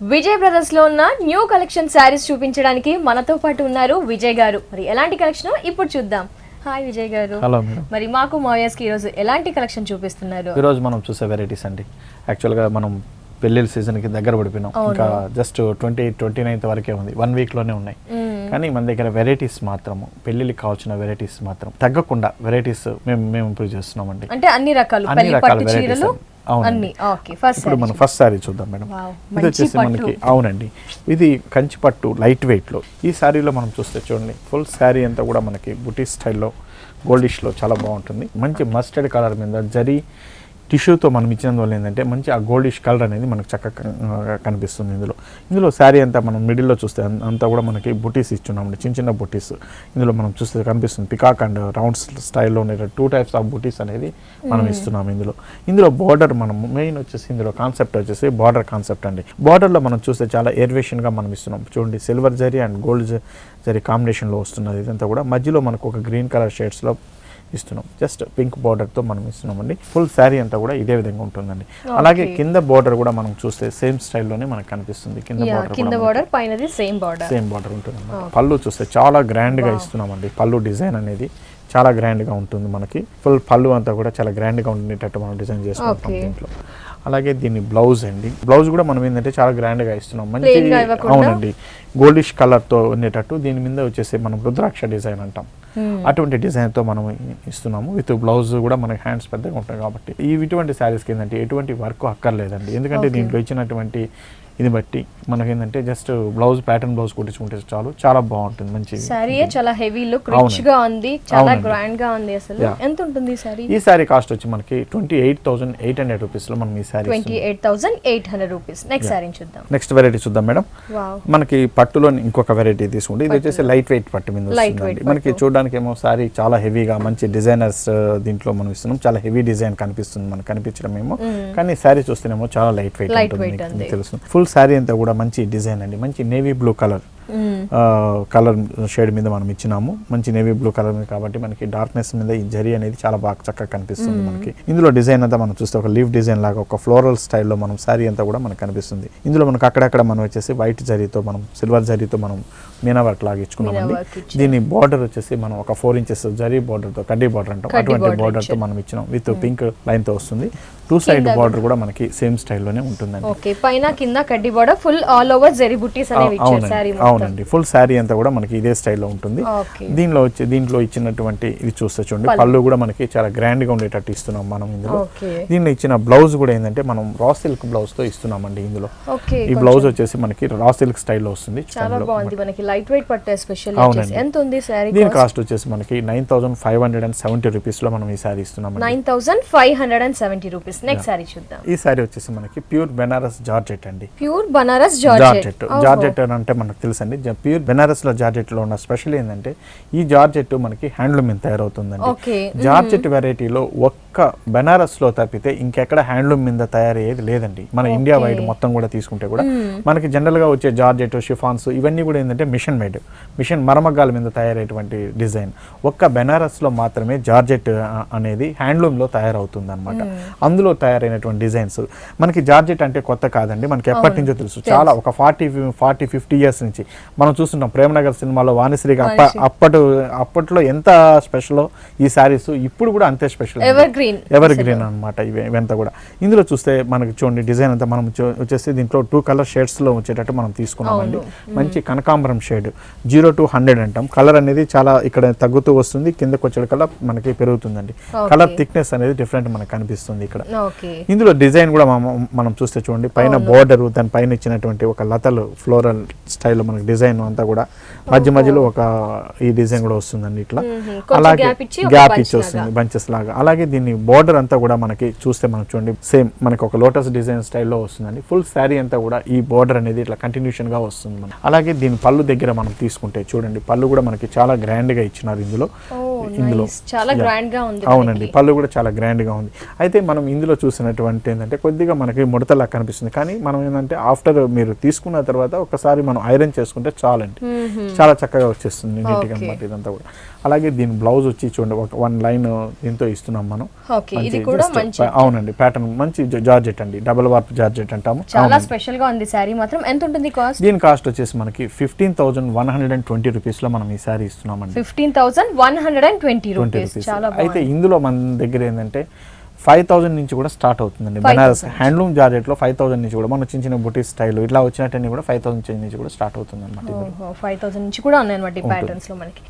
Vijay brothers లో ఉన్న new collection saris చూపించడానికి మనతో పాటు ఉన్నారు విజయ్ గారు. మరి ఎలాంటి కలెక్షన్ ఇప్పుడు చూద్దాం. హాయ్ విజయ్ గారు. Hello madam. మరి మాకు మావయాస్ కి ఈ రోజు ఎలాంటి కలెక్షన్ చూపిస్తున్నారు? ఈ రోజు మనం చూసే వెరైటీస్ అండి. యాక్చువల్ గా మనం పెళ్లిళ్ళ సీజన్ కి దగ్గర పడిపోయినాం. ఇంకా జస్ట్ 29th వరకే ఉంది, 1 week లోనే ఉన్నాయి. కానీ మన దగ్గర వెరైటీస్ మాత్రము పెళ్లిళ్ళకి కావాల్సిన వెరైటీస్ మాత్రం తగ్గకుండా వెరైటీస్ మేము ఇంప్రూవ్ చేస్తున్నామండి. అంటే అన్ని రకాలు పట్టు చీరలు అన్ని. ఓకే, ఇప్పుడు మనం ఫస్ట్ సారీ చూద్దాం మేడం. ఇది వచ్చేసి మనకి అవునండి, ఇది కంచి పట్టు లైట్ వెయిట్ లో. ఈ సారీలో మనం చూస్తే చూడండి, ఫుల్ సారీ అంతా కూడా మనకి బుటీ స్టైల్లో గోల్డిష్ లో చాలా బాగుంటుంది. మంచి మస్టర్డ్ కలర్ మీద జరీ టిష్యూతో మనం ఇచ్చినందువల్ల ఏంటంటే మంచి ఆ గోల్డిష్ కలర్ అనేది మనకు చక్కగా కనిపిస్తుంది. ఇందులో శారీ అంతా మనం మిడిల్లో చూస్తే అంతా కూడా మనకి బుటీస్ ఇచ్చున్నామండి, చిన్న చిన్న బుటీస్. ఇందులో మనం చూస్తే కనిపిస్తుంది పికాక్ అండ్ రౌండ్ స్టైల్లో ఉండే 2 types ఆఫ్ బుటీస్ అనేది మనం ఇస్తున్నాం. ఇందులో బార్డర్ మనం మెయిన్ వచ్చేసి ఇందులో కాన్సెప్ట్ వచ్చేసి బార్డర్ కాన్సెప్ట్ అండి. బార్డర్లో మనం చూస్తే చాలా ఏరివేషన్గా మనం ఇస్తున్నాం. చూడండి, silver zari and gold zari కాంబినేషన్లో వస్తున్నది. ఇదంతా కూడా మధ్యలో మనకు ఒక గ్రీన్ కలర్ షేడ్స్లో ఇస్తున్నాం. జస్ట్ పింక్ బార్డర్తో మనం ఇస్తున్నామండి. ఫుల్ శారీ అంతా కూడా ఇదే విధంగా ఉంటుందండి. అలాగే కింద బార్డర్ కూడా మనం చూస్తే సేమ్ స్టైల్లోనే మనకు కనిపిస్తుంది. కింద బార్డర్ పైనది సేమ్ బార్డర్ ఉంటుంది. పళ్ళు చూస్తే చాలా గ్రాండ్గా ఇస్తున్నామండి. పళ్ళు డిజైన్ అనేది చాలా గ్రాండ్గా ఉంటుంది. మనకి ఫుల్ పళ్ళు అంతా కూడా చాలా గ్రాండ్గా ఉండేటట్టు మనం డిజైన్ చేసుకుంటాం దీంట్లో. అలాగే దీన్ని బ్లౌజ్ అండి. బ్లౌజ్ కూడా మనం ఏంటంటే చాలా గ్రాండ్గా ఇస్తున్నాం. మంచి అవునండి, గోల్డిష్ కలర్తో ఉండేటట్టు. దీని మీద వచ్చేసి మనం రుద్రాక్ష డిజైన్ అంటాం, అటువంటి డిజైన్తో మనం ఇస్తున్నాము. విత్ బ్లౌజ్ కూడా మనకి హ్యాండ్స్ పెద్దగా ఉంటాయి కాబట్టి ఇటువంటి శారీస్కి ఏంటంటే ఎటువంటి వర్క్ అక్కర్లేదండి. ఎందుకంటే దీంట్లో ఇచ్చినటువంటి ఇది బట్టి మనకి ఏంటంటే జస్ట్ బ్లౌజ్ ప్యాటర్న్ బ్లౌజ్ కుట్టించుకుంటే చాలు, చాలా బాగుంటుంది. మంచి సారీ, చాలా హెవీ లుక్, రిచ్ గా ఉంది, చాలా గ్రాండ్ గా ఉంది. అసలు ఎంత ఉంటుంది ఈ సారీ? ఈ సారీ కాస్ట్ వచ్చి మనకి 28,800 రూపీస్ లో మనం ఈ సారీ 28,800 రూపీస్. నెక్స్ట్ సారీ చూద్దాం. నెక్స్ట్ వెరైటీ చూద్దాం మేడం. మనకి పట్టులో ఇంకొక వెరైటీ తీసుకుంటే ఇది వచ్చేసి లైట్ వెయిట్ పట్టు మీద వస్తుంది. మనకి చూడడానికి ఏమో సారీ చాలా హెవీగా మంచి డిజైనర్స్ దీంట్లో మనం ఇస్తున్నాం. చాలా హెవీ డిజైన్ కనిపిస్తుంది మనకు కనిపించడం ఏమో, కానీ సారీ చూస్తేనేమో చాలా లైట్ వెయిట్ తెలుసు. ఫుల్ శారీ అంతా కూడా మంచి డిజైన్ అండి. మంచి నేవీ బ్లూ కలర్ షేడ్ మీద మనం ఇచ్చినాము. మంచి నేవీ బ్లూ కలర్ మీద కాబట్టి మనకి డార్క్నెస్ మీద ఈ జరీ అనేది చాలా బాగా చక్కగా కనిపిస్తుంది మనకి. ఇందులో డిజైన్ అంతా మనం చూస్తే ఒక లీఫ్ డిజైన్ లాగా ఒక ఫ్లోరల్ స్టైల్లో మనం శారీ అంతా కూడా మనకు కనిపిస్తుంది. ఇందులో మనకు అక్కడక్కడ మనం వచ్చేసి వైట్ జరీతో మనం సిల్వర్ జరీతో మనం మీనా వర్క్ లాగా ఇచ్చుకున్నామండి. దీని బార్డర్ వచ్చేసి మనం ఒక 4 inches జరీ బార్డర్తో, కడ్డీ బార్డర్ అంటాం, అటువంటి బార్డర్తో మనం ఇచ్చినాం. విత్ పింక్ లైన్తో వస్తుంది. 2 side బార్డర్ కూడా మనకి సేమ్ స్టైల్లోనే ఉంటుందండి. ఓకే, పైన కింద కడ్డీ border, full all over zari బుట్టీస్ అనేవి ఇచ్చారు సారీ మొత్తం. అవునండి, ఫుల్ శారీ అంతా కూడా మనకి ఇదే స్టైల్లో ఉంటుంది. దీంట్లో ఇచ్చినటువంటి ఇది చూస్తే చూడండి, పళ్ళు కూడా మనకి చాలా గ్రాండ్ గా ఉండేటట్టు ఇస్తున్నాం మనం ఇందులో. దీనిలో ఇచ్చిన బ్లౌజ్ కూడా ఏంటంటే మనం రా సిల్క్ బ్లౌజ్ తో ఇస్తున్నామండి ఇందులో. ఈ బ్లౌజ్ వచ్చేసి మనకి రా సిల్క్ స్టైల్లో వస్తుంది. చాలా బాగుంది, మనకి లైట్ వెయిట్ పట్టు ఎస్పెషల్లీ. ఎంత ఉంది సారీ? దీని కాస్ట్ వచ్చేసి మనకి 9,570 రూపీస్ లో మనం ఈ సారీ ఇస్తున్నాం. 9,570 రూపీస్. నెక్స్ట్ సారీ చూద్దాం. ఈ సారీ వచ్చేసి మనకి ప్యూర్ బెనారస్ జార్జెట్ అండి. Pure Banaras georgette. జార్జెట్ అంటే మనకు తెలుసండి. ప్యూర్ బెనారస్ లో జార్జెట్ లో ఉన్న స్పెషల్ ఏంటంటే ఈ జార్జెట్ మనకి హ్యాండ్లూమ్ మీద తయారవుతుందండి. జార్జెట్ వెరైటీలో ఒక్క బెనారస్ లో తప్పితే ఇంకెక్కడ హ్యాండ్లూమ్ మీద తయారయ్యేది లేదండి. మన ఇండియా వైడ్ మొత్తం కూడా తీసుకుంటే కూడా మనకి జనరల్ గా వచ్చే జార్జెట్, షిఫాన్స్ ఇవన్నీ కూడా ఏంటంటే మిషన్ మేడ్, మిషన్ మరమగ్గాల మీద తయారయ్యేటువంటి డిజైన్. ఒక్క బెనారస్ లో మాత్రమే జార్జెట్ అనేది హ్యాండ్లూమ్ లో తయారవుతుంది అనమాట. అందులో తయారైనటువంటి డిజైన్స్ మనకి జార్జెట్ అంటే కొత్త కాదండి, మనకి ఎప్పటి నుంచో తెలుసు. చాలా ఒక 40-50 years నుంచి మనం చూస్తున్నాం. ప్రేమనగర్ సినిమాలో వాణిశ్రీగా అప్పట్లో ఎంత స్పెషల్ ఈ శారీస్, ఇప్పుడు కూడా అంతే స్పెషల్, ఎవర్ గ్రీన్ అనమాట ఇవంతా కూడా. ఇందులో చూస్తే మనకి చూడండి డిజైన్ అంతా మనం వచ్చేసి దీంట్లో 2 color షేడ్స్ లో వచ్చేటట్టు మనం తీసుకున్నామండి. మంచి కనకాంబరం షేడ్ 0 to 100 అంటాం. కలర్ అనేది చాలా ఇక్కడ తగ్గుతూ వస్తుంది, కిందకు వచ్చే కలర్ మనకి పెరుగుతుందండి. కలర్ థిక్నెస్ అనేది డిఫరెంట్ మనకు కనిపిస్తుంది ఇక్కడ. ఇందులో డిజైన్ కూడా మనం చూస్తే చూడండి, పైన బోర్డర్, దాని పైన ఇచ్చినటువంటి ఒక లతలు ఫ్లోరల్ స్టైల్లో మనకి డిజైన్ అంతా కూడా మధ్యలో ఒక ఈ డిజైన్ కూడా వస్తుందండి ఇట్లా. అలాగే గ్యాప్ ఇచ్చి వస్తుంది బంచెస్ లాగా. అలాగే దీన్ని బోర్డర్ అంతా కూడా మనకి చూస్తే మనం చూడండి సేమ్ మనకి ఒక లోటస్ డిజైన్ స్టైల్లో వస్తుందండి. ఫుల్ శారీ అంతా కూడా ఈ బోర్డర్ అనేది ఇట్లా కంటిన్యూషన్ గా వస్తుంది. అలాగే దీని పళ్ళు దగ్గర మనం తీసుకుంటే చూడండి, పళ్ళు కూడా మనకి చాలా గ్రాండ్ గా ఇచ్చినారు ఇందులో. ఇందులో nice. చాలా గ్రాండ్ గా ఉంది. అవునండి, పళ్ళు కూడా చాలా గ్రాండ్ గా ఉంది. అయితే మనం ఇందులో చూసినటువంటి ఏంటంటే కొద్దిగా మనకి ముడతలా కనిపిస్తుంది, కానీ మనం ఏంటంటే ఆఫ్టర్ మీరు తీసుకున్న తర్వాత ఒకసారి మనం ఐరన్ చేసుకుంటే చాలండి, చాలా చక్కగా వచ్చేస్తుంది నీట్గా అన్నమాట ఇదంతా కూడా. అలాగే దీని బ్లౌజ్ వచ్చి చూడండి, ఒక 1 లైన్ దీంతో ఇస్తున్నాం మనం. ఓకే, ఇది కూడా మంచి అవునండి, ప్యాటర్న్ మంచి జార్జెట్ అండి, డబుల్ వార్ప్ జార్జెట్ అంటాము. చాలా స్పెషల్ గా ఉంది సారీ మాత్రం. ఎంత ఉంటుంది కాస్ట్? దీని కాస్ట్ వచ్చేసి మనకి 15,120 రూపీస్ లో మనం ఈ సారీ ఇస్తున్నామండి. 15,120 రూపీస్. చాలా అయితే ఇందులో మన దగ్గర ఏంటంటే 5,000 నుంచి కూడా స్టార్ట్ అవుతుందండి. బనారస్ హ్యాండ్లూమ్ జార్జెట్ లో 5,000 నుంచి కూడా మన చిన్న చిన్న బుటీస్ స్టైల్ ఇట్లా వచ్చినట్టన్నీ కూడా 5,000 నుంచి కూడా స్టార్ట్ అవుతుంది అనమాట. 5,000 నుంచి కూడా ఉన్నాయి అనమాట ఈ ప్యాటర్న్స్ లో మనకి.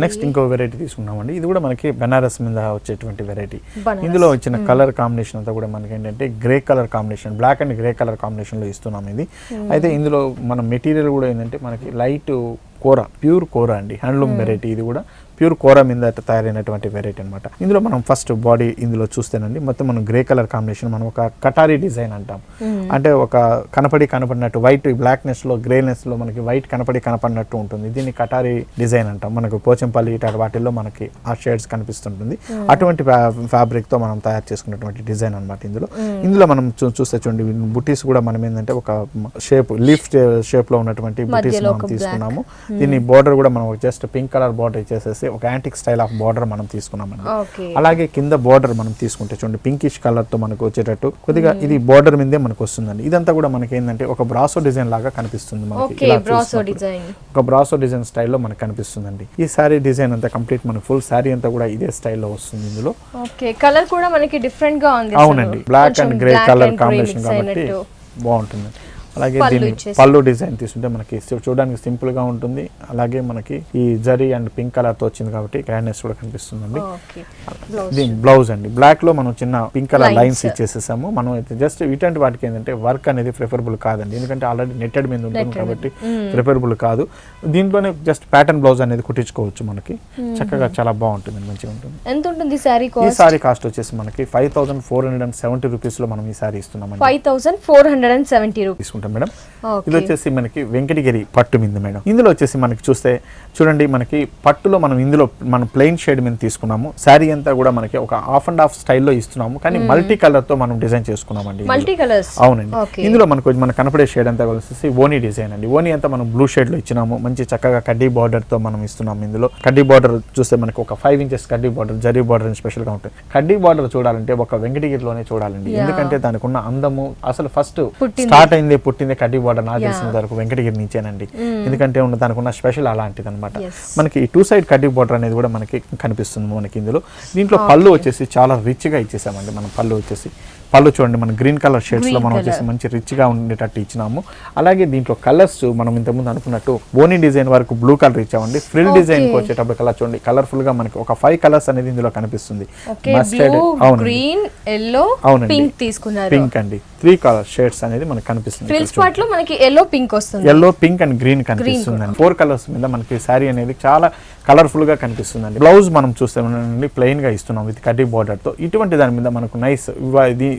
నెక్స్ట్ ఇంకో వెరైటీ తీసుకున్నామండి, ఇది కూడా మనకి బనారస్ మీద వచ్చేటువంటి వెరైటీ. ఇందులో వచ్చిన కలర్ కాంబినేషన్ అంతా కూడా మనకి ఏంటంటే grey colour combination, black and grey colour combination లో ఇస్తున్నాం ఇది. అయితే ఇందులో మన మెటీరియల్ కూడా ఏంటంటే మనకి లైట్ కోరా, ప్యూర్ కోరా అండి, హ్యాండ్లూమ్ వెరైటీ. ఇది కూడా ప్యూర్ కోరా మీద తయారైనటువంటి వెరైటీ అనమాట. ఇందులో మనం ఫస్ట్ బాడీ ఇందులో చూస్తేనండి మొత్తం మనం గ్రే కలర్ కాంబినేషన్, మనం ఒక కటారీ డిజైన్ అంటాం. అంటే ఒక కనపడినట్టు వైట్ బ్లాక్నెస్ లో గ్రేనెస్ లో మనకి వైట్ కనపడినట్టు ఉంటుంది. దీన్ని కటారీ డిజైన్ అంటాం. మనకు పోచంపల్లి ఇటు వాటిల్లో మనకి ఆ షేడ్స్ కనిపిస్తుంటుంది. అటువంటి ఫ్యాబ్రిక్ తో మనం తయారు చేసుకున్నటువంటి డిజైన్ అనమాట. ఇందులో మనం చూస్తే చూడండి, బుటీస్ కూడా మనం ఏంటంటే ఒక షేప్ లీఫ్ షేప్ లో ఉన్నటువంటి బుటీస్ మనం తీసుకున్నాము. దీన్ని బోర్డర్ కూడా మనం జస్ట్ పింక్ కలర్ బోర్డర్ ఇచ్చేసేసి ఒక యాంటిక్ స్టైల్ ఆఫ్ బార్డర్ మనం తీసుకున్నామండి. అలాగే కింద బార్డర్ మనం తీసుకుంటే చూడండి, పింకిష్ కలర్ తో మనకు వచ్చేటట్టు కొద్దిగా ఇది బార్డర్ మీదే మనకు వస్తుందండి. ఇదంతా కూడా మనకి ఏంటంటే ఒక బ్రాసో డిజైన్ లాగా కనిపిస్తుంది మనకి. ఒక బ్రాసో డిజైన్ స్టైల్లో మనకు కనిపిస్తుందండి. ఈ సారీ డిజైన్ అంతా కంప్లీట్ మనకి ఫుల్ సారీ అంతా కూడా ఇదే స్టైల్లో వస్తుంది. ఇందులో కలర్ కూడా మనకి డిఫరెంట్ గా ఉంది. అవునండి, black and grey colour combination కాబట్టి బాగుంటుంది. అలాగే దీని పళ్ళు డిజైన్ తీసుకుంటే మనకి చూడడానికి సింపుల్ గా ఉంటుంది. అలాగే మనకి ఈ జరీ అండ్ పింక్ కలర్ తో వచ్చింది కాబట్టి గ్రాండ్నెస్ కూడా కనిపిస్తుందండి. దీని బ్లౌజ్ అండి, బ్లాక్ లో మనం చిన్న పింక్ కలర్ లైన్స్ ఇచ్చేసేసాము. మనం అయితే జస్ట్ ఇటువంటి వాటికి ఏంటంటే వర్క్ అనేది ప్రిఫరబుల్ కాదండి, ఎందుకంటే ఆల్రెడీ నెట్టెడ్ మీద ఉంటుంది కాబట్టి ప్రిఫరబుల్ కాదు. దీంట్లోనే జస్ట్ ప్యాటర్న్ బ్లౌజ్ అనేది కుట్టించుకోవచ్చు. మనకి చక్కగా చాలా బాగుంటుంది, మంచిగా ఉంటుంది. ఎంత ఉంటుంది సారీ కాస్ట్? ఈ సారీ కాస్ట్ వచ్చేసి మనకి 5,470 రూపీస్ లో మనం ఈ సారీ ఇస్తున్నాం. 5,470 రూపీస్ మేడం. ఇది వచ్చేసి మనకి వెంకటగిరి పట్టు మీద మేడం. ఇందులో వచ్చేసి మనకి చూస్తే చూడండి, మనకి పట్టులో మనం ఇందులో మనం ప్లెయిన్ షేడ్ మీద తీసుకున్నాము. శారీ అంతా కూడా మనకి ఒక హాఫ్ అండ్ హాఫ్ స్టైల్లో ఇస్తున్నాము, కానీ మల్టీ కలర్ తో మనం డిజైన్ చేసుకున్నామండి. మల్టీ కలర్స్, అవునండి. ఇందులో మనకు మన కనపడే షేడ్ అంతా వచ్చేసి ఓనీ డిజైన్ అండి. ఓనీ అంతా మనం బ్లూ షేడ్ లో ఇచ్చినాము. మంచి చక్కగా కడ్డీ బార్డర్ తో మనం ఇస్తున్నాము. ఇందులో కడ్డీ బార్డర్ చూస్తే మనకి ఒక 5 ఇంచెస్ కడ్డీ బార్డర్, జరీ బార్డర్ స్పెషల్ గా ఉంటుంది. కడ్డీ బార్డర్ చూడాలంటే ఒక వెంకటగిరిలోనే చూడాలండి, ఎందుకంటే దానికి ఉన్న అందము అసలు ఫస్ట్ స్టార్ట్ అయింది పుట్టింది కడ్డీ బార్డర్ నాకు తెలిసిన వరకు వెంకటగిరి నుంచేనండి. ఎందుకంటే దానికి ఉన్న స్పెషల్ అలాంటిది అనమాట. మనకి 2 సైడ్ కడ్డీ బార్డర్ అనేది కూడా మనకి కనిపిస్తుంది మనకి ఇందులో. దీంట్లో పళ్ళు వచ్చేసి చాలా రిచ్ గా ఇచ్చేసామండి. మనం పళ్ళు చూడండి, మన గ్రీన్ కలర్ షేడ్స్ లో మనం వచ్చేసి మంచి రిచ్ గా ఉండేటట్టు ఇచ్చినాము. అలాగే దీంట్లో కలర్స్ మనం ఇంతకుముందు అనుకున్నట్టు బోనీ డిజైన్ వరకు బ్లూ కలర్ ఇచ్చామండి. ఫ్రిల్ డిజైన్ కి వచ్చేటప్పుడు కలర్ చూడండి, కలర్ఫుల్ గా మనకి ఒక 5 కలర్స్ అనేది ఇందులో కనిపిస్తుంది. పింక్ అండి, 3 కలర్ షేడ్స్ అనేది మనకి కనిపిస్తుంది. ఎల్లో, పింక్ అండ్ గ్రీన్ కనిపిస్తుంది. 4 కలర్స్ మీద మనకి శారీ అనేది చాలా కలర్ఫుల్ గా కనిపిస్తుందండి. బ్లౌజ్ మనం చూస్తే ప్లెయిన్ గా ఇస్తున్నాం విత్ కడ్డీ బార్డర్ తో. ఇటువంటి దాని మీద మనకు నైస్,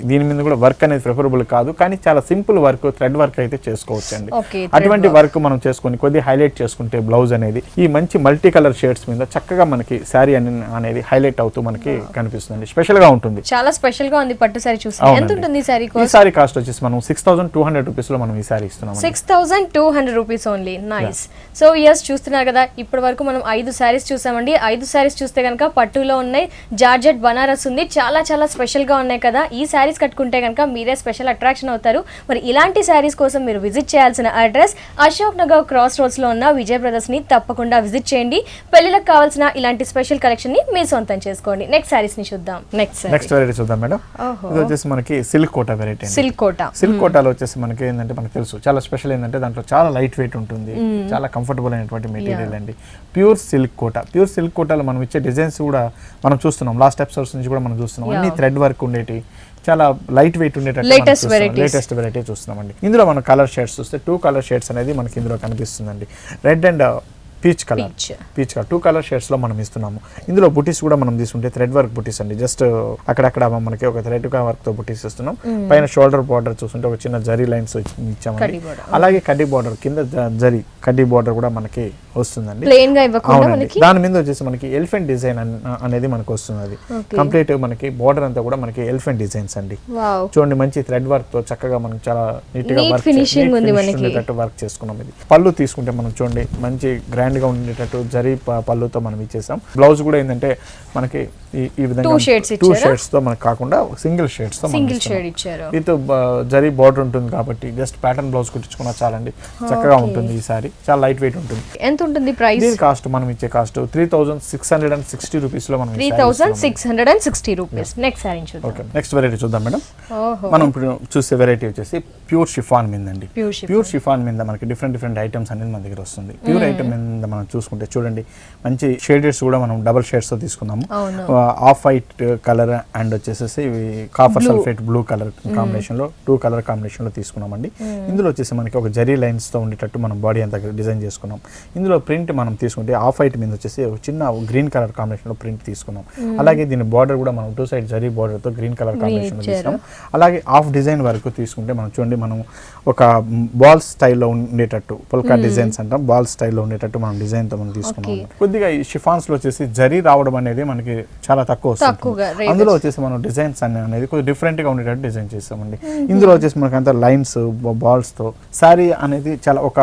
దీని మీద కూడా వర్క్ అనేది ప్రిఫరబుల్ కాదు, కానీ చాలా సింపుల్ వర్క్, థ్రెడ్ వర్క్ అయితే చేసుకోవచ్చు అండి. అటువంటి వర్క్ మనం చేసుకుని కొద్దిగా హైలైట్ చేసుకుంటే బ్లౌజ్ అనేది ఈ మంచి మల్టీ కలర్ షేడ్స్ మీద చక్కగా మనకి శారీ అనేది హైలైట్ అవుతూ మనకి కనిపిస్తుంది. స్పెషల్ గా ఉంటుంది, చాలా స్పెషల్ గా ఉంది పట్టు శారీ చూస్తే. ఎంత ఉంటుంది ఈ శారీ కాస్ట్? ఈ శారీ కాస్ట్ వచ్చేసి మనం 6,200 రూపీస్ లో మనం ఈ శారీ ఇస్తున్నాం. 6,200 rupees only. Nice. So yes, చూస్తున్నారు కదా, ఇప్పటి వరకు మనం 5 శారీస్ చూసామండి. 5 శారీస్ చూస్తే కనుక పట్టులో ఉన్నాయి, జార్జెట్ బనారస్ ఉంది, చాలా చాలా స్పెషల్ గా ఉన్నాయి కదా. ఈ శారీస్ కట్టుకుంటే కనుక మీరే స్పెషల్ అట్రాక్షన్ అవుతారు. మరి ఇలాంటి శారీస్ కోసం మీరు విజిట్ చేయాల్సిన address Ashok Nagar cross roads లో ఉన్న విజయ్ బ్రదర్స్ ని తప్పకుండా విజిట్ చేయండి. పెళ్లిలకు కావాల్సిన ఇలాంటి స్పెషల్ కలెక్షన్ ని మీరు సొంతం చేసుకోండి. నెక్స్ట్ శారీస్ ని చూద్దాం. నెక్స్ట్ వెరైటీ చూద్దాం మేడం. ఇది వచ్చేసి మనకి సిల్క్ కోటా వెరైటీ. సిల్క్ కోటాలో వచ్చేసి మనకి ఏంటంటే మనకు తెలుసు చాలా స్పెషల్ ఏంటంటే దాంట్లో చాలా లైట్ వెయిట్ ఉంటుంది, చాలా కంఫర్టబుల్ అయినటువంటి మెటీరియల్ అండి. ప్యూర్ సిల్క్ కోటాలో మనం ఇచ్చే డిజైన్స్ కూడా మనం చూస్తున్నాం. లాస్ట్ ఎపిసోడ్స్ నుంచి కూడా మనం చూస్తున్నాం. అన్ని థ్రెడ్ వర్క్ ఉండేటి, చాలా లైట్ వెయిట్ ఉండేటట్టు లేటెస్ట్ వెరైటీ చూస్తున్నామండి. ఇందులో మనం కలర్ షేడ్స్ చూస్తే 2 కలర్ షేడ్స్ అనేది మనకి ఇందులో కనిపిస్తుందండి. Red and peach colour 2 colour shades లో మనం ఇస్తున్నాము. ఇందులో బుటీస్ కూడా మనం తీసుకుంటే థ్రెడ్ వర్క్ బుటీస్ అండి. జస్ట్ అక్కడక్కడ మనకి ఒక థ్రెడ్ వర్క్ తో బుటీస్ ఇస్తున్నాం. పైన షోల్డర్ బార్డర్ చూస్తుంటే ఒక చిన్న జరీ లైన్స్ ఇచ్చామండి. అలాగే కడ్డీ బార్డర్ కింద జరీ కడ్డీ బార్డర్ కూడా మనకి వస్తుందండి. దాని మీద వచ్చేసి మనకి ఎలిఫెంట్ డిజైన్ అనేది మనకు వస్తుంది. కంప్లీట్ మనకి బార్డర్ అంతా కూడా మనకి ఎలిఫెంట్ డిజైన్స్ అండి. చూడండి మంచి థ్రెడ్ వర్క్ తో చక్కగా మనం చాలా నీట్ గా వర్క్ చేసుకున్నాం. ఇది పళ్ళు తీసుకుంటే మనం చూడండి మంచి గ్రాండ్ గా ఉండేటట్టు జరీ పళ్ళుతో మనం ఇచ్చేసాం. బ్లౌజ్ కూడా ఏంటంటే మనకి ఈ విధంగా 2 షేడ్స్ తో మనకు కాకుండా సింగిల్ షేడ్స్ తో ఇది జరీ బార్డర్ ఉంటుంది కాబట్టి జస్ట్ ప్యాటర్న్ బ్లౌజ్ కుట్టించుకున్నా చాలండి. చక్కగా ఉంటుంది. ఈ సారీ చాలా లైట్ వెయిట్ ఉంటుంది. ఎంత ఉంటుంది ప్రైస్? దీని కాస్ట్ మనం ఇచ్చే కాస్ట్ 3660 రూపీస్ లో మనం 3660 రూపీస్. నెక్స్ట్ సారీ చూద్దాం. ఓకే నెక్స్ట్ వెరైటీ చూద్దాం మేడం. మనం ఇప్పుడు చూసే వెరైటీ వచ్చేసి ప్యూర్ షిఫాన్ మీద అండి. ప్యూర్ షిఫాన్ మీద మనకి డిఫరెంట్ ఐటమ్స్ అనేది మన దగ్గర వస్తుంది. ప్యూర్ ఐటమ్ మీద మనం చూసుకుంటే చూడండి మంచి షేడెడ్స్ కూడా మనం డబుల్ షేడ్స్ తో తీసుకున్నాము. ఆఫ్ వైట్ కలర్ అండ్ వచ్చేసి copper sulphate blue colour combination లో 2 కలర్ కాంబినేషన్ లో తీసుకున్నామండి. ఇందులో వచ్చేసి మనకి ఒక జరీ లైన్స్ తో ఉండేటట్టు మనం బాడీ అంతా డిజైన్ చేసుకున్నాం. ఇందులో ప్రింట్ మనం తీసుకుంటే ఆఫ్ వైట్ మీద వచ్చేసి ఒక చిన్న గ్రీన్ కలర్ కాంబినేషన్ లో ప్రింట్ తీసుకున్నాం. అలాగే దీని బార్డర్ కూడా మనం 2 సైడ్ జరీ బార్డర్ తో గ్రీన్ కలర్ కాంబినేషన్ లో తీసుకున్నాం. అలాగే ఆఫ్ డిజైన్ వరకు తీసుకుంటే మనం చూడండి మనం ఒక బాల్ స్టైల్లో ఉండేటట్టు పుల్కా డిజైన్స్ అంటాం. బాల్ స్టైల్లో ఉండేటట్టు మనం డిజైన్ తో మనం తీసుకున్నాం. కొద్దిగా ఈ షిఫాన్స్ లో వచ్చేసి జరీ రావడం అనేది మనకి చాలా తక్కువ వస్తుంది. అందులో వచ్చేసి మనం డిజైన్స్ అనేది కొద్దిగా డిఫరెంట్ గా ఉండేటట్టు డిజైన్ చేస్తామండి. ఇందులో వచ్చేసి మనకి అంతా లైన్స్ బాల్స్ తో సారీ అనేది చాలా ఒక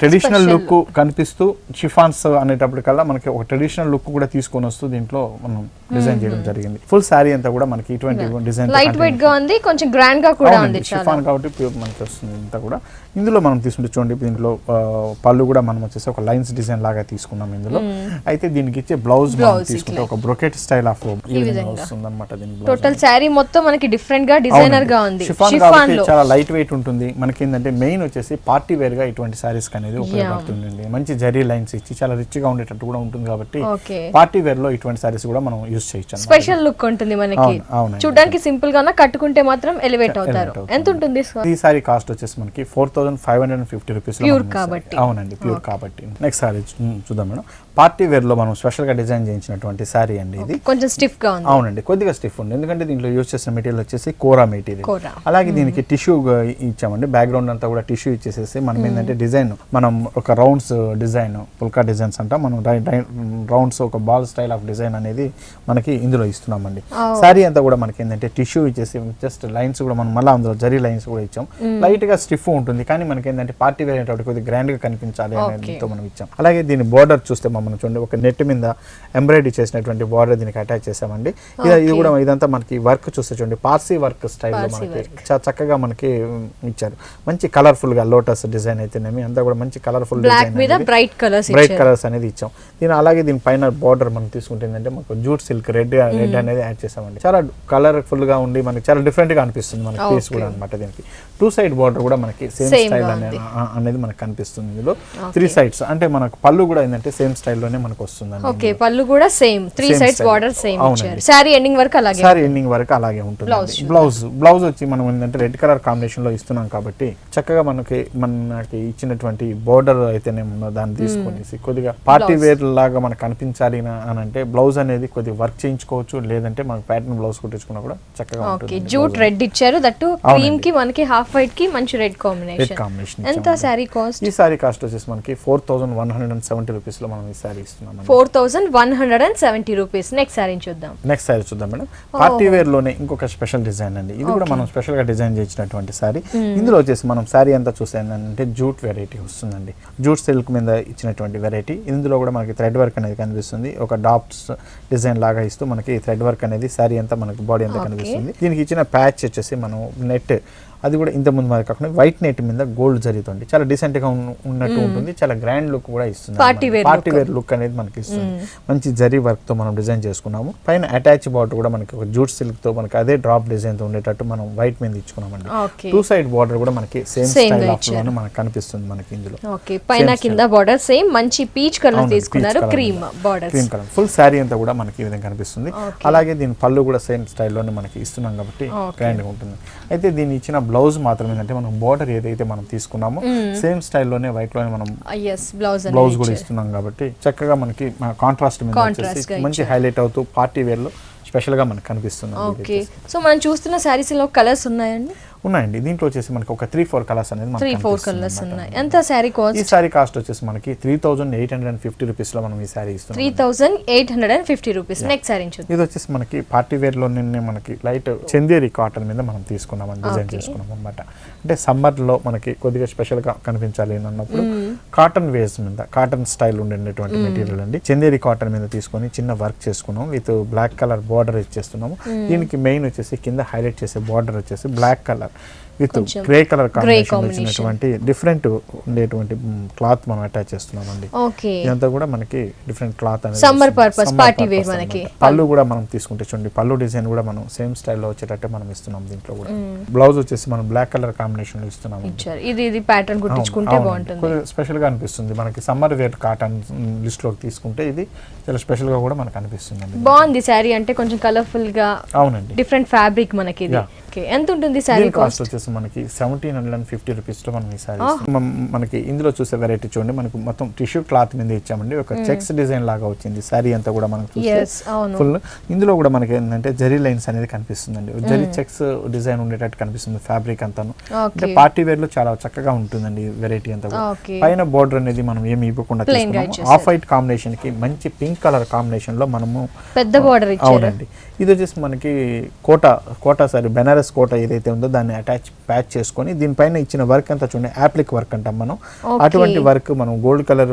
ట్రెడిషనల్ లుక్ కనిపిస్తూ షిఫాన్స్ అనేటప్పటికల్లా మనకి ఒక ట్రెడిషనల్ లుక్ కూడా తీసుకొని వస్తూ దీంట్లో మనం డిజైన్ చేయడం జరిగింది. ఫుల్ సారీ అంతా కూడా మనకి ఇటువంటి డిజైన్ లైట్ వెయిట్ గా ఉంది, కొంచెం గ్రాండ్ గా కూడా ఉంది. షిఫాన్ కాబట్టి ప్యూర్ మనకి వస్తుంది అంతా కూడా. ఇందులో మనం తీసుకుంటే చూడండి దీంట్లో పళ్ళు కూడా మనం వచ్చేసి ఒక లైన్స్ డిజైన్ లాగా తీసుకున్నాం ఇందులో. అయితే దీనికి ఇచ్చే బ్లౌజ్ తీసుకుంటే ఒక బ్రొకెట్ స్టైల్ ఆఫ్ వస్తుంది అనమాట. టోటల్ సారీ మొత్తం మనకి డిఫరెంట్ గా డిజైనర్ గా ఉంది. షిఫాన్ చాలా లైట్ వెయిట్ ఉంటుంది. మనకి ఏంటంటే మెయిన్ వచ్చేసి పార్టీ వేర్ గా ఇటువంటి సారీస్ అనేది ఉపయోగపడుతుంది. మంచి జరీ లైన్స్ ఇచ్చి చాలా రిచ్ గా ఉండేటట్టు కూడా ఉంటుంది కాబట్టి పార్టీ వేర్ లో ఇటువంటి సారీస్ కూడా మనం యూస్ చేయొచ్చు. స్పెషల్ లుక్ ఉంటుంది మనకి. చూడడానికి సింపుల్ గా కట్టుకుంటే మాత్రం ఎలివేట్ అవుతారు. ఎంత ఉంటుంది ఈ సారీ కాస్ట్ వచ్చేసి మనకి 4550 రూపీస్. ప్యూర్ కాబట్టి. అవునండి ప్యూర్ కాబట్టి. నెక్స్ట్ సారీ చూద్దాం మేడం. పార్టీ వేర్ లో మనం స్పెషల్ గా డిజైన్ చేయించినటువంటి సారీ అండి. ఇది కొంచెం స్టిఫ్ గా ఉంది. అవునండి కొద్దిగా స్టిఫ్ ఉంది. ఎందుకంటే దీంట్లో యూజ్ చేసిన మెటీరియల్ వచ్చేసి కోరా మెటీరియల్. అలాగే దీనికి టిష్యూ ఇచ్చామండి. బ్యాక్గ్రౌండ్ అంతా కూడా టిష్యూ ఇచ్చేసేసి మనం ఏంటంటే డిజైన్ మనం ఒక రౌండ్స్ డిజైన్ పుల్కా డిజైన్స్ అంటాం. మనం రౌండ్స్ ఒక బాల్ స్టైల్ ఆఫ్ డిజైన్ అనేది మనకి ఇందులో ఇస్తున్నామండి. సారీ అంతా కూడా మనకి ఏంటంటే టిష్యూ ఇచ్చేసి జస్ట్ లైన్స్ కూడా మనం మళ్ళీ అందులో జరీ లైన్స్ కూడా ఇచ్చాం. లైట్ గా స్టిఫ్ ఉంటుంది కానీ మనకి ఏంటంటే పార్టీ వేర్ అనేటువంటి కొద్దిగా గ్రాండ్ గా కనిపించాలి అనేది మనం ఇచ్చాం. అలాగే దీని బార్డర్ చూస్తే మనం చూడండి ఒక నెట్ మీద ఎంబ్రాయిడరీ చేసినటువంటి బార్డర్ దీనికి అటాచ్ చేసామండి. ఇది కూడా ఇదంతా మనకి వర్క్ చూస్తే చూడండి పార్సీ వర్క్ స్టైల్లో మనకి చక్కగా మనకి ఇచ్చారు. మంచి కలర్ఫుల్ గా లోటస్ డిజైన్ అయితేనేమి అంతా కూడా మంచి కలర్ఫుల్ బ్రైట్ కలర్స్ అనేది ఇచ్చాం. దీని అలాగే దీని పైన బార్డర్ మనం తీసుకుంటే ఏంటంటే మనకు జూట్ సిల్క్ రెడ్ అనేది యాడ్ చేసామండి. చాలా కలర్ఫుల్ గా ఉండి మనకి చాలా డిఫరెంట్ గా అనిపిస్తుంది మనకి పీస్ కూడా అనమాట. దీనికి 2 సైడ్ బార్డర్ కూడా మనకి సేమ్ స్టైల్ అనేది మనకు కనిపిస్తుంది. ఇందులో 3 సైడ్స్ అంటే మనకు పళ్ళు కూడా ఏంటంటే సేమ్ స్టైల్లోనే మనకు వస్తుంది. ఓకే పళ్ళు కూడా సేమ్ 3 సైడ్స్ బార్డర్ సేమ్ ఇచ్చారు. సారీ ఎండింగ్ వరకు అలాగే ఉంటుంది. బ్లౌజ్ వచ్చి మనం ఏంటంటే రెడ్ కలర్ కాంబినేషన్ లో ఇస్తున్నాం కాబట్టి చక్కగా మనకి ఇచ్చినటువంటి బార్డర్ అయితేనే దాన్ని తీసుకొని కొద్దిగా పార్టీ వేర్ లాగా మనకు కనిపించాలి అని అంటే బ్లౌజ్ అనేది కొద్దిగా వర్క్ చేయించుకోవచ్చు. లేదంటే మనకు ప్యాటర్న్ బ్లౌజ్ కుట్టించుకున్నా కూడా చక్కగా ఉంటుంది. జూట్ రెడ్ ఇచ్చారు. దట్టు క్రీమ్ కి మనకి హాఫ్ వైట్ కి మంచి రెడ్ కాంబినేషన్. ఎంత సారీ కాస్ట్? ఈ సారీ కాస్ట్ వచ్చేసి మనకి 4170 రూపీస్ లో మనం ఈ సారీ ఇస్తున్నాం. 4170 రూపీస్. నెక్స్ట్ సారీ చూద్దాం మేడం. పార్టీ వేర్ లోనే ఇంకొక స్పెషల్ డిజైన్ అండి. ఇది కూడా మనం స్పెషల్ గా డిజైన్ చేసినటువంటి సారీ. ఇందులో వచ్చేసి మనం సారీ అంతా చూస్తే ఏంటంటే జూట్ వెరైటీ వస్తుందండి. జూట్ సిల్క్ మీద ఇచ్చినటువంటి వెరైటీ. ఇందులో కూడా మనకి థ్రెడ్ వర్క్ అనేది కనిపిస్తుంది. ఒక డాట్స్ డిజైన్ లాగా ఇస్తూ మనకి థ్రెడ్ వర్క్ అనేది సారీ అంతా మనకి బాడీ అంతా కనిపిస్తుంది. దీనికి ఇచ్చిన ప్యాచ్ వచ్చేసి మనం నెట్ అది కూడా ఇంత ముందు మరి కాకుండా వైట్ నెట్ మీద గోల్డ్ జరుగుతుంది. చాలా డీసెంట్ గా ఉన్నట్టు ఉంటుంది. చాలా గ్రాండ్ లుక్ కూడా ఇస్తుంది. పార్టీ వేర్ లుక్ అనేది మనకి ఇస్తుంది. మంచి జరీ వర్క్ తో మనం డిజైన్ చేసుకున్నాము. పైన అటాచ్ బార్డర్ కూడా మనకి ఒక జూట్ సిల్క్ తో మనకి అదే డ్రాప్ డిజైన్ తో ఉండేటట్టు మనం వైట్ మీద ఇచ్చుకున్నామండి. 2 సైడ్ బార్డర్ కూడా మనకి సేమ్ స్టైల్ ఆఫ్ లోనే మనకి కనిపిస్తుంది మనకి ఇందులో. ఓకే పైన కింద బార్డర్ సేమ్ మంచి పీచ్ కలర్ తీసుకున్నారు. క్రీమ్ కలర్ ఫుల్ సారీ అంతా కూడా మనకి ఈ విధంగా కనిపిస్తుంది. అలాగే దీని పళ్ళు కూడా సేమ్ స్టైల్లోనే మనకి ఇస్తున్నాం కాబట్టి గ్రాండ్ గా ఉంటుంది. అయితే దీని ఇచ్చిన బ్లౌజ్ మాత్రం ఏంటంటే మనం బోర్డర్ ఏదైతే మనం తీసుకున్నామో సేమ్ స్టైల్లోనే వైట్ లోనే మనం బ్లౌజ్ కూడా ఇస్తున్నాం కాబట్టి చక్కగా మనకి కాంట్రాస్ట్ మీద వచ్చేసి మంచి హైలైట్ అవుతూ పార్టీ వేర్ లో స్పెషల్ గా మనకు కనిపిస్తుంది. ఓకే, సో మనం చూస్తున్న సారీస్ లో కలర్స్ ఉన్నాయండి? ఉన్నాయండి. దీంట్లో వచ్చేసి మనకి ఒక 3-4 కలర్స్ అనేది 3-4 కలర్స్ ఉన్నాయి. ఎంత సారీ కాస్ట్? ఈ సారీ కాస్ట్ వచ్చేసి మనకి 3850 రూపీస్ లో మనం ఈ సారీ ఇస్తున్నాం. 3850 రూపీస్. నెక్స్ట్ సారీ చూద్దాం. ఇది వచ్చేసి మనకి పార్టీ వేర్ లో నిన్నే మనకి లైట్ చందేరి కాటన్ మీద మనం తీసుకున్నాం, డిజైన్ చేసుకున్నాం అన్నమాట. అంటే సమ్మర్ లో మనకి కొద్దిగా స్పెషల్ గా కనిపించాలి అన్నప్పుడు కాటన్ వేస్ మీద కాటన్ స్టైల్ ఉండేటువంటి మెటీరియల్ అండి. చందేరి కాటన్ మీద తీసుకొని చిన్న వర్క్ చేసుకున్నాం విత్ బ్లాక్ కలర్ బార్డర్ ఇచ్చేస్తున్నాము. దీనికి మెయిన్ వచ్చేసి కింద హైలైట్ చేసే బార్డర్ వచ్చేసి black colour with grey colour combination వచ్చినటువంటి డిఫరెంట్ ఉండేటువంటి క్లాత్ మనం అటాచ్ చేస్తున్నామండి. ఇదంతా కూడా మనకి డిఫరెంట్ క్లాత్ అనేది సమ్మర్ పర్పస్ పార్టీ వేర్. మనకి పళ్ళు కూడా మనం తీసుకుంటే చూడండి, పళ్ళు డిజైన్ కూడా మనం సేమ్ స్టైల్లో వచ్చేటట్టు మనం ఇస్తున్నాం. దీంట్లో కూడా బ్లౌజ్ వచ్చేసి మనం బ్లాక్ కలర్ కాంబినేషన్ లో ఇస్తున్నాం. ఇది ప్యాటర్న్ కుట్టించుకుంటే బాగుంటుంది, స్పెషల్ గా అనిపిస్తుంది. మనకి సమ్మర్ వేర్ కాటన్ లిస్ట్ లోకి తీసుకుంటే ఇది చాలా స్పెషల్ గా కూడా మనకు అనిపిస్తుంది. బాగుంది సారీ, అంటే కొంచెం కలర్ఫుల్ గా. అవునండి, డిఫరెంట్ ఫ్యాబ్రిక్ మనకి ఇది. ఎంత ఉంటుంది సారీ కాస్ట్? వచ్చేసి మనకి 1750 రూపీస్ లో మనం ఈ సారీ మనకి ఇందులో చూసే వెరైటీ చూడండి, మనకి మొత్తం టిష్యూ క్లాత్ మీద ఇచ్చామండి. ఒక చెక్స్ డిజైన్ లాగా వచ్చింది సారీ అంతా కూడా మనకు ఫుల్. ఇందులో కూడా మనకి ఏంటంటే జరీ లైన్స్ అనేది కనిపిస్తుందండి, జరీ చెక్స్ డిజైన్ ఉండేటట్టు కనిపిస్తుంది ఫ్యాబ్రిక్ అంతాను. అంటే పార్టీ వేర్ లో చాలా చక్కగా ఉంటుందండి వెరైటీ అంతా కూడా. పైన బోర్డర్ అనేది మనం ఏమి ఇవ్వకుండా ఆఫ్ వైట్ కాంబినేషన్ కి మంచి పింక్ కలర్ కాంబినేషన్ లో మనము పెద్ద బోర్డర్ ఇచ్చారు. అవునండి, ఇది వచ్చేసి మనకి కోటా సారీ బెనారస్ కోట ఏదైతే ఉందో దాన్ని ప్యాచ్ చేసుకొని దీనిపైన ఇచ్చిన వర్క్ అంతా చూడండి, యాప్లిక్ వర్క్ అంటాం మనం. అటువంటి వర్క్ మనం గోల్డ్ కలర్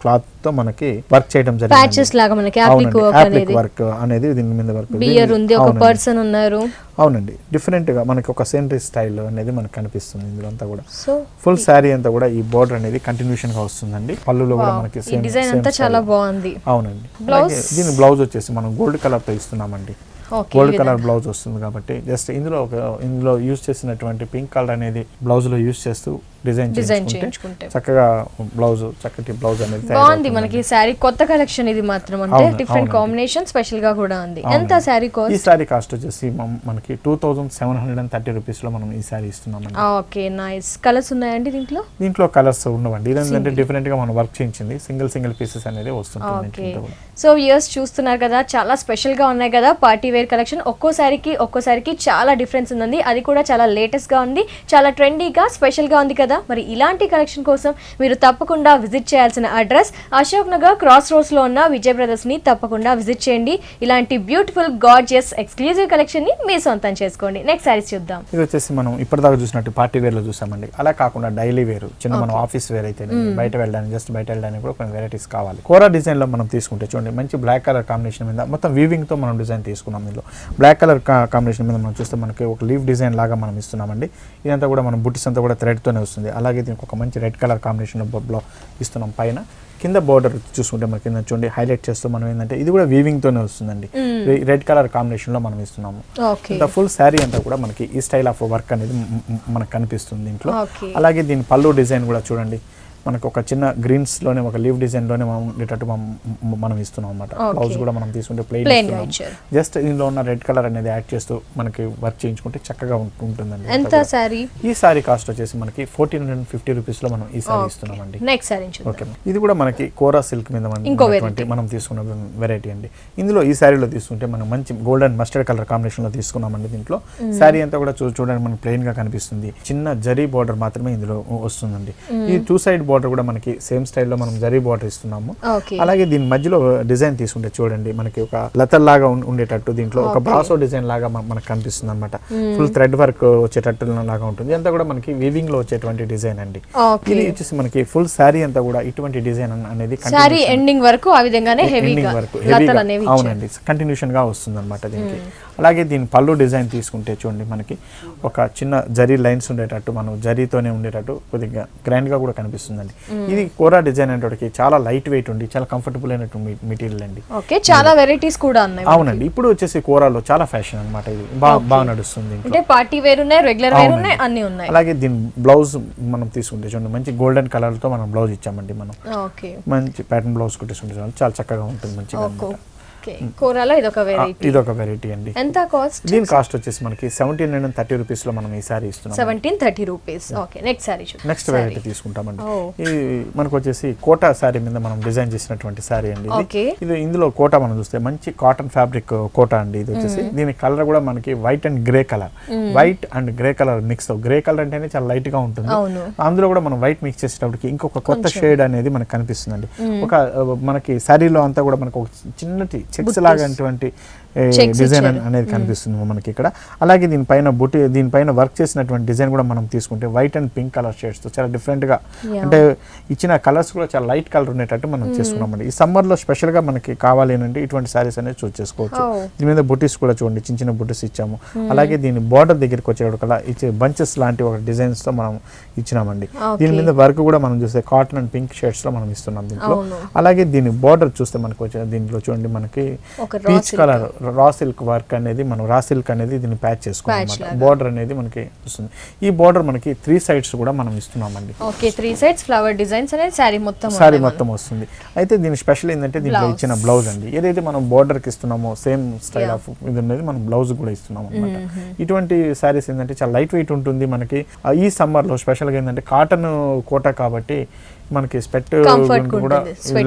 క్లాత్ తో మనకి వర్క్ చేయడం జరిగింది. ప్యాచెస్ లాగా మనకి యాప్లిక్ వర్క్ అనేది దీని మీద వర్క్. బియర్ ఉంది, ఒక పర్సన్ ఉన్నారు. అవునండి, డిఫరెంట్ గా మనకి ఒక సెంటరీ స్టైల్ అనేది మనకు కనిపిస్తుంది. ఇందులో అంతా కూడా ఫుల్ శారీ అంతా కూడా ఈ బోర్డర్ అనేది కంటిన్యూషన్ గా వస్తుందండి. పళ్ళులో కూడా మనకి సేమ్ డిజైన్ అంతా చాలా బాగుంది. అవునండి, దీని బ్లౌజ్ వచ్చేసి మనం గోల్డ్ కలర్ తో ఇస్తున్నామండి. గోల్డ్ కలర్ బ్లౌజ్ వస్తుంది కాబట్టి జస్ట్ ఇందులో యూజ్ చేసినటువంటి పింక్ కలర్ అనేది బ్లౌజ్ లో యూజ్ చేస్తూ డిజైన్ చేయించుకుంటే చక్కగా బ్లౌజ్ చక్కటి బ్లౌజ్ అనేది బాగుంది. మనకి సారీ కొత్త కలెక్షన్ ఇది మాత్రం, అంటే డిఫరెంట్ కాంబినేషన్ స్పెషల్ గా కూడా ఉంది. ఎంత సారీ కాస్ట్? ఈ సారీ కాస్ట్ వచ్చేసి మనకి 2730 రూపీస్ లో మనం ఈ సారీ ఇస్తున్నాం. Okay, nice. కలర్స్ ఉన్నాయండి దీంట్లో? దీంట్లో కలర్స్ ఉండవండి, ఇదంటే డిఫరెంట్ గా మనం వర్క్ చేయించింది. సింగిల్ పీసెస్ అనేది వస్తుంది. సో ఇయర్స్ చూస్తున్నారు కదా, చాలా స్పెషల్ గా ఉన్నాయి కదా పార్టీ వేర్ కలెక్షన్. ఒక్కోసారికి చాలా డిఫరెన్స్ ఉంది. అది కూడా చాలా లేటెస్ట్ గా ఉంది, చాలా ట్రెండీగా స్పెషల్ గా ఉంది కదా. మరి ఇలాంటి కలెక్షన్ కోసం మీరు తప్పకుండా విజిట్ చేయాల్సిన address Ashok Nagar cross roads లో ఉన్న విజయ్ బ్రదర్స్ ని తప్పకుండా విజిట్ చేయండి. ఇలాంటి బ్యూటిఫుల్ గార్జియస్ ఎక్స్క్లూజివ్ కలెక్షన్ ని మీ సొంతం చేసుకోండి. నెక్స్ట్ సారీస్ చూద్దాం. ఇది వచ్చేసి మనం ఇప్పటిదాకా చూసినట్టు పార్టీ వేర్ లో చూసామండి. అలా కాకుండా డైలీ వేర్, చిన్న మనం ఆఫీస్ వేర్ అయితే బయట వెళ్ళడానికి కూడా కొన్ని వెరైటీస్ కావాలి. కోరా డిజైన్ లో మనం తీసుకుంటే చూడండి, మంచి బ్లాక్ కలర్ కాంబినేషన్ మీద మొత్తం వీవింగ్ తో మనం డిజైన్ తీసుకున్నాం. ఇందులో బ్లాక్ కలర్ కాంబినేషన్ మీద మనం చూస్తే మనకి ఒక లీవ్ డిజైన్ లాగా మనం ఇస్తున్నామండి. ఇదంతా కూడా మనం బుట్టిస్ అంతా కూడా థ్రెడ్ తోనే వస్తుంది. అలాగే దీనికి ఒక మంచి రెడ్ కలర్ కాంబినేషన్ లో ఇస్తున్నాం. పైన కింద బోర్డర్ చూసుకుంటే మనకి కింద చూడండి హైలైట్ చేస్తూ మనం ఏంటంటే ఇది కూడా వీవింగ్ తోనే వస్తుందండి. రెడ్ కలర్ కాంబినేషన్ లో మనం ఇస్తున్నాము. ఫుల్ శారీ అంతా కూడా మనకి ఈ స్టైల్ ఆఫ్ వర్క్ అనేది మనకు కనిపిస్తుంది దీంట్లో. అలాగే దీని పళ్ళు డిజైన్ కూడా చూడండి, మనకు ఒక చిన్న గ్రీన్స్ లోనే ఒక లీవ్ డిజైన్ లోనే మనం ఉండేటట్టు మనం ఇస్తున్నాం అన్నమాట. బ్లౌజ్ కూడా మనం తీసుకుంటే ప్లెయిన్ జస్ట్ దీనిలో ఉన్న రెడ్ కలర్ అనేది యాడ్ చేస్తూ మనకి వర్క్ చేయించుకుంటే చక్కగా ఉంటుందండి. ఎంత సారీ? ఈ సారీ కాస్ట్ వచ్చేసి మనకి 1450 రూపీస్ లో మనం ఈ సారీ ఇస్తున్నామండి. నెక్స్ట్ సారీ ఓకే, ఇది కూడా మనకి కోరా సిల్క్ మీద మనం తీసుకున్న వెరైటీ అండి. ఇందులో ఈ సారీలో తీసుకుంటే మనం మంచి గోల్డెన్ మస్టర్డ్ కలర్ కాంబినేషన్ లో తీసుకున్నామండి. దీంట్లో సారీ అంతా కూడా చూడండి మనకి ప్లెయిన్ గా కనిపిస్తుంది. చిన్న జరీ బోర్డర్ మాత్రమే ఇందులో వస్తుందండి. ఈ 2 సైడ్ బోర్డర్ కూడా మనకి సేమ్ స్టైల్లో మనం జరీ బోర్డర్ ఇస్తున్నాము. అలాగే దీని మధ్యలో డిజైన్ తీసుకుంటే చూడండి, మనకి ఒక లతల్లాగా ఉండేటట్టు దీంట్లో ఒక బ్రాసో డిజైన్ లాగా మనకు కనిపిస్తుంది అనమాట. ఫుల్ థ్రెడ్ వర్క్ వచ్చేటట్టు లాగా ఉంటుంది. అంతా కూడా మనకి వీవింగ్ లో వచ్చేటువంటి డిజైన్ అండి. ఇది వచ్చేసి మనకి ఫుల్ శారీ అంతా కూడా ఇటువంటి డిజైన్ అనేది ఎండింగ్ వరకు ఆ విధంగానే హెవీగా అవునండి కంటిన్యూషన్ గా వస్తుంది అనమాట దీనికి. అలాగే దీని పళ్ళు డిజైన్ తీసుకుంటే చూడండి, మనకి ఒక చిన్న జరీ లైన్స్ ఉండేటట్టు మనం జరీతోనే ఉండేటట్టు కొద్దిగా గ్రాండ్ గా కూడా కనిపిస్తుందండి. ఇది కోరా డిజైన్ అనేటికి చాలా లైట్ వెయిట్ ఉండి చాలా కంఫర్టబుల్ అయినటువంటి మెటీరియల్ అండి. చాలా వెరైటీస్ కూడా ఉన్నాయి. అవునండి, ఇప్పుడు వచ్చేసి కోరాలో చాలా ఫ్యాషన్ అనమాట. ఇది బాగా నడుస్తుంది. అంటే పార్టీ వేర్ ఉన్నాయి, రెగ్యులర్ వేర్ ఉన్నాయి, అన్ని ఉన్నాయి. అలాగే దీని బ్లౌజ్ మనం తీసుకుంటే చూడండి, మంచి గోల్డెన్ కలర్ తో మనం బ్లౌజ్ ఇచ్చామండి. మనం మంచి ప్యాటర్న్ బ్లౌజ్ కుట్టేసుకుంటే చాలా చక్కగా ఉంటుంది మంచిగా. ఓకే కోరాలో ఇదొక వెరైటీ. ఇదొక వెరైటీ అండి. ఎంత కాస్ట్? దీని కాస్ట్ వచ్చేసి మనకి 1730 రూపీస్ లో మనం ఈ సారీ ఇస్తున్నాం. 1730 రూపీస్. ఓకే నెక్స్ట్ సారీ చూద్దాం. నెక్స్ట్ వెరైటీ తీసుకుంటామండి. ఇది మనకు వచ్చేసి కోటా సారీ మీద మనం డిజైన్ చేసినటువంటి సారీ అండి. ఇది ఇందులో కోటా మనం చూస్తే మంచి కాటన్ ఫ్యాబ్రిక్ కోటా అండి. ఇది వచ్చేసి దీని కలర్ కూడా మనకి white and grey colour, white and grey colour mix. Grey colour అంటేనే చాలా లైట్ గా ఉంటుంది, అందులో కూడా మనం వైట్ మిక్స్ చేసేటప్పటికి ఇంకొక కొత్త షేడ్ అనేది మనకు కనిపిస్తుందండి. ఒక మనకి సారీలో అంతా కూడా మనకు ఒక చిన్నటి చెక్స్ లాగా డిజైన్ అనేది కనిపిస్తుంది మనకి ఇక్కడ. అలాగే దీనిపైన వర్క్ చేసినటువంటి డిజైన్ కూడా మనం తీసుకుంటే white and pink colour shades తో చాలా డిఫరెంట్ గా, అంటే ఇచ్చిన కలర్స్ కూడా చాలా లైట్ కలర్ ఉండేటట్టు మనం చేసుకున్నామండి. ఈ సమ్మర్ లో స్పెషల్ గా మనకి కావాలి అంటే ఇటువంటి సారీస్ అనేది చూస్ చేసుకోవచ్చు. దీని మీద బుటీస్ కూడా చూడండి, చిన్న చిన్న బుటీస్ ఇచ్చాము. అలాగే దీని బార్డర్ దగ్గరికి వచ్చేటప్పుడు ఇచ్చే బంచెస్ లాంటి ఒక డిజైన్స్ తో మనం ఇచ్చినామండి. దీని మీద వర్క్ కూడా మనం చూస్తే కాటన్ అండ్ పింక్ షేడ్స్ లో మనం ఇస్తున్నాం దీంట్లో. అలాగే దీని బార్డర్ చూస్తే మనకు వచ్చే దీంట్లో చూడండి మనకి peach colour raw silk work అనేది, మనం రా సిల్క్ అనేది దీన్ని ప్యాచ్ చేసుకున్నాం. బోర్డర్ అనేది మనకి వస్తుంది. ఈ బోర్డర్ మనకి 3 సైడ్స్ కూడా మనం ఇస్తున్నామండి. ఓకే 3 సైడ్స్ ఫ్లవర్ డిజైన్స్ అనేది సారీ మొత్తం వస్తుంది. అయితే దీని స్పెషల్ ఏంటంటే దీంట్లో ఇచ్చిన బ్లౌజ్ అండి. ఏదైతే మనం బోర్డర్ కి ఇస్తున్నామో సేమ్ స్టైల్ ఆఫ్ ఇది అనేది మనం బ్లౌజ్ కూడా ఇస్తున్నాం అనమాట. ఇటువంటి సారీస్ ఏంటంటే చాలా లైట్ వెయిట్ ఉంటుంది మనకి. ఈ సమ్మర్ లో స్పెషల్ గా ఏంటంటే కాటన్ కోటా కాబట్టి మనకి స్వెట్ కూడా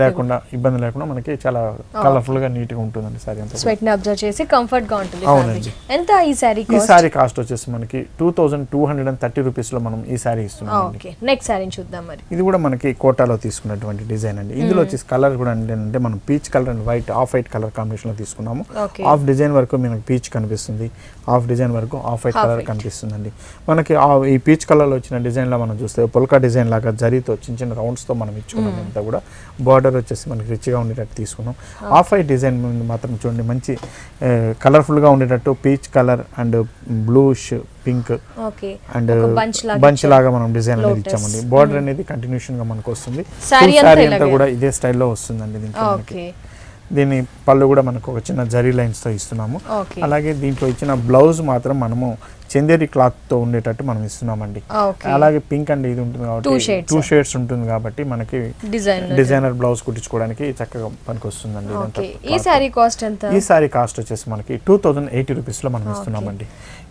లేకుండా ఇబ్బంది లేకుండా మనకి చాలా కలర్ఫుల్ గా నీట్ గా ఉంటుందండి సారీ అంతా. స్వెట్ ని అబ్జర్వ్ చేసి కంఫర్ట్ గా ఉంటుంది. అవునండి. ఎంత ఈ సారీ కాస్ట్? ఈ సారీ కాస్ట్ వచ్చేసి మనకి 2230 రూపీస్ లో మనం ఈ సారీ ఇస్తున్నాం. ఓకే నెక్స్ట్ సారీ చూద్దాం మరి. ఇది కూడా మనకి కోటాలో తీసుకున్నటువంటి డిజైన్ అండి. ఇందులో వచ్చేసి కలర్ కూడా ఏంటంటే మనం peach colour and white off white colour combination లో తీసుకున్నాము. హాఫ్ డిజైన్ వరకు మనకి పీచ్ కనిపిస్తుంది, హాఫ్ డిజైన్ వరకు ఆఫ్ వైట్ కలర్ కనిపిస్తుందండి. మనకి ఈ పీచ్ కలర్ లో వచ్చిన డిజైన్ లో మనం చూస్తే పొల్కా డిజైన్ లాగా జరీతో చిన్న చిన్న రౌండ్స్ తో మనం ఇచ్చుకున్నాం. అంతా కూడా బార్డర్ వచ్చేసి మనకి రిచ్ గా ఉండేటట్టు తీసుకున్నాం. ఆఫ్ వైట్ డిజైన్ మాత్రం చూడండి మంచి కలర్ఫుల్ గా ఉండేటట్టు peach colour and bluish pink and bunch లాగా మనం డిజైన్ అనేది ఇచ్చామండి. బార్డర్ అనేది కంటిన్యూషన్ గా మనకు వస్తుంది. సారీ అంతా కూడా ఇదే స్టైల్లో వస్తుందండి. దీంట్లో దీని పళ్ళు కూడా మనకు ఒక చిన్న జరీ లైన్స్ తో ఇస్తున్నాము. అలాగే దీంట్లో ఇచ్చిన బ్లౌజ్ మాత్రం మనము చందేరి క్లాత్ తో ఉండేటట్టు మనం ఇస్తున్నామండి. అలాగే పింక్ అండ్ ఇది ఉంటుంది కాబట్టి 2 షేడ్స్ ఉంటుంది కాబట్టి మనకి డిజైనర్ బ్లౌజ్ కుట్టించుకోవడానికి చక్కగా పనికి వస్తుందండి. ఈ సారీ కాస్ట్ ఎంత? ఈ సారీ కాస్ట్ వచ్చేసి మనకి 2080 రూపీస్ లో మనం ఇస్తున్నామండి.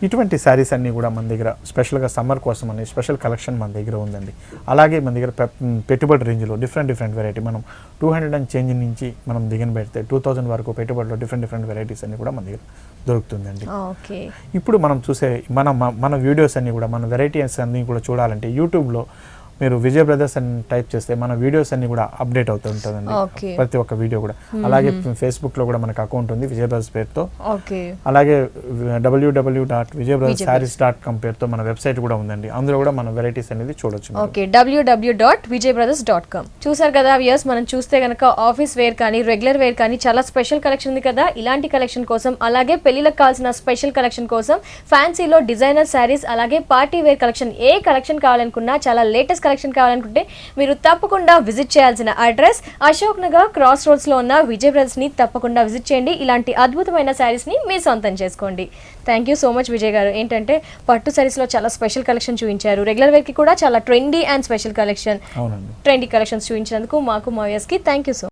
ఇటువంటి సారీస్ అన్ని కూడా మన దగ్గర స్పెషల్ గా సమ్మర్ కోసం అని స్పెషల్ కలెక్షన్ మన దగ్గర ఉందండి. అలాగే మన దగ్గర పెట్టుబడి రేంజ్ లో డిఫరెంట్ వెరైటీ మనం 200 అండ్ చేంజ్ నుంచి మనం దిగిన పెడితే 2000 వరకు పెట్టుబడిలో డిఫరెంట్ వెరైటీస్ అన్ని కూడా మన దగ్గర దొరుకుతుందండి. ఇప్పుడు మనం చూసే మన వీడియోస్ అన్ని కూడా మన వెరైటీస్ అన్ని కూడా చూడాలంటే యూట్యూబ్లో మీరు విజయ్ బ్రదర్స్ అని టైప్ చేస్తే మన వీడియోస్ అన్ని కూడా అప్డేట్ అవుతూ ఉంటుందండి, ప్రతి ఒక్క వీడియో కూడా. అలాగే ఫేస్బుక్ లో కూడా మనకు అకౌంట్ ఉంది విజయ్ బ్రదర్స్ పేరుతో. అలాగే www.vijaybrothersarees.com పేరుతో మన వెబ్సైట్ కూడా ఉందండి. అందులో కూడా మన వెరైటీస్ అనేది చూడొచ్చు. www.vijaybrothers.com. చూసారు కదా వ్యూయర్స్, మనం చూస్తే కనుక ఆఫీస్ వేర్ కానీ రెగ్యులర్ వేర్ కానీ చాలా స్పెషల్ కలెక్షన్ ఉంది కదా. ఇలాంటి కలెక్షన్ కోసం అలాగే పెళ్లిలకు కావాల్సిన స్పెషల్ కలెక్షన్ కోసం ఫ్యాన్సీలో డిజైనర్ శారీస్ అలాగే పార్టీ వేర్ కలెక్షన్ ఏ కలెక్షన్ కావాలనుకున్నా, చాలా లేటెస్ట్ కలెక్షన్ కావాలనుకుంటే మీరు తప్పకుండా విజిట్ చేయాల్సిన address Ashok Nagar cross roads లో ఉన్న విజయ్ బ్రదర్స్ ని తప్పకుండా విజిట్ చేయండి. ఇలాంటి అద్భుతమైన శారీస్ ని మీ సొంతం చేసుకోండి. Thank you so much Vijay garu. ఏంటంటే పట్టు శారీస్ లో చాలా స్పెషల్ కలెక్షన్ చూపించారు, రెగ్యులర్ వేర్ కి కూడా చాలా trendy and special collection, trendy collections చూపించినందుకు మాకు మా వ్యూయర్స్ కి థ్యాంక్ యూ సో